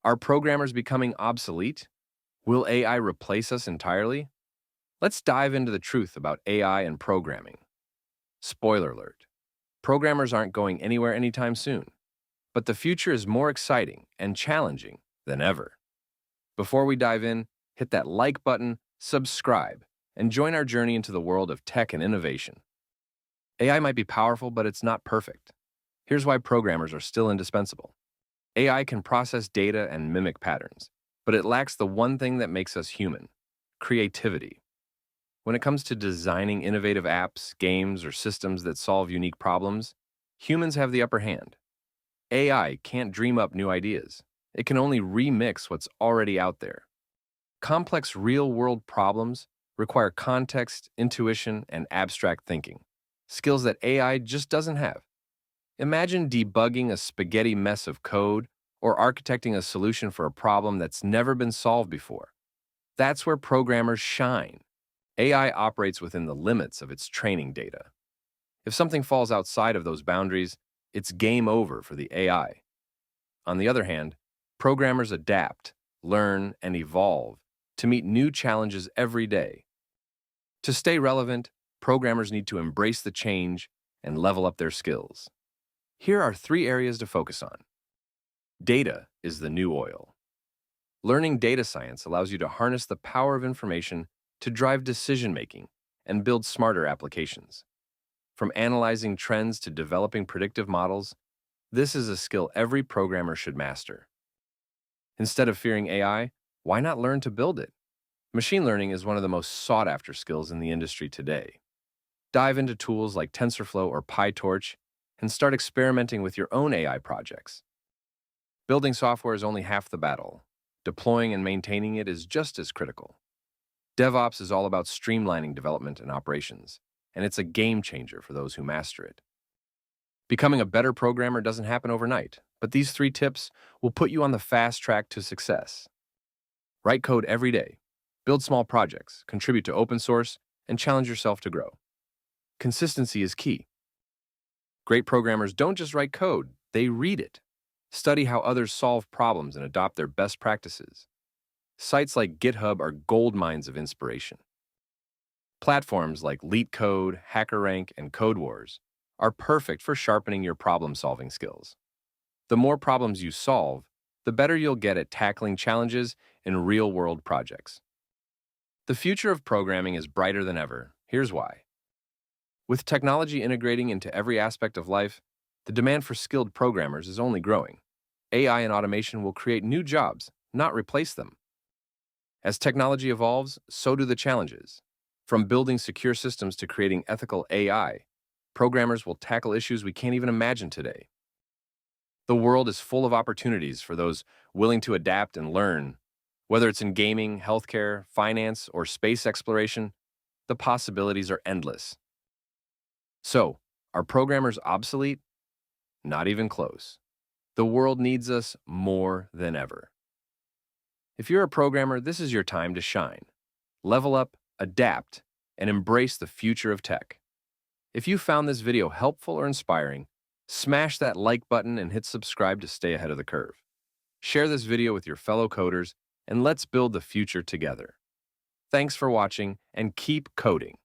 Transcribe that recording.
Are programmers becoming obsolete? Will AI replace us entirely? Let's dive into the truth about AI and programming. Spoiler alert. Programmers aren't going anywhere anytime soon, but the future is more exciting and challenging than ever. Before we dive in, hit that like button, subscribe, and join our journey into the world of tech and innovation. AI might be powerful, but it's not perfect. Here's why programmers are still indispensable. AI can process data and mimic patterns, but it lacks the one thing that makes us human: creativity. When it comes to designing innovative apps, games, or systems that solve unique problems, humans have the upper hand. AI can't dream up new ideas. It can only remix what's already out there. Complex real-world problems require context, intuition, and abstract thinking, skills that AI just doesn't have. Imagine debugging a spaghetti mess of code or architecting a solution for a problem that's never been solved before. That's where programmers shine. AI operates within the limits of its training data. If something falls outside of those boundaries, it's game over for the AI. On the other hand, programmers adapt, learn, and evolve to meet new challenges every day. To stay relevant, programmers need to embrace the change and level up their skills. Here are 3 areas to focus on. Data is the new oil. Learning data science allows you to harness the power of information to drive decision-making and build smarter applications. From analyzing trends to developing predictive models, this is a skill every programmer should master. Instead of fearing AI, why not learn to build it? Machine learning is one of the most sought-after skills in the industry today. Dive into tools like TensorFlow or PyTorch and start experimenting with your own AI projects. Building software is only half the battle. Deploying and maintaining it is just as critical. DevOps is all about streamlining development and operations, and it's a game changer for those who master it. Becoming a better programmer doesn't happen overnight, but these 3 tips will put you on the fast track to success. Write code every day. Build small projects, contribute to open source, and challenge yourself to grow. Consistency is key. Great programmers don't just write code, they read it. Study how others solve problems and adopt their best practices. Sites like GitHub are gold mines of inspiration. Platforms like LeetCode, HackerRank, and CodeWars are perfect for sharpening your problem-solving skills. The more problems you solve, the better you'll get at tackling challenges in real-world projects. The future of programming is brighter than ever. Here's why. With technology integrating into every aspect of life, the demand for skilled programmers is only growing. AI and automation will create new jobs, not replace them. As technology evolves, so do the challenges. From building secure systems to creating ethical AI, programmers will tackle issues we can't even imagine today. The world is full of opportunities for those willing to adapt and learn. Whether it's in gaming, healthcare, finance, or space exploration, the possibilities are endless. So, are programmers obsolete? Not even close. The world needs us more than ever. If you're a programmer, this is your time to shine. Level up, adapt, and embrace the future of tech. If you found this video helpful or inspiring, smash that like button and hit subscribe to stay ahead of the curve. Share this video with your fellow coders, and let's build the future together. Thanks for watching, and keep coding.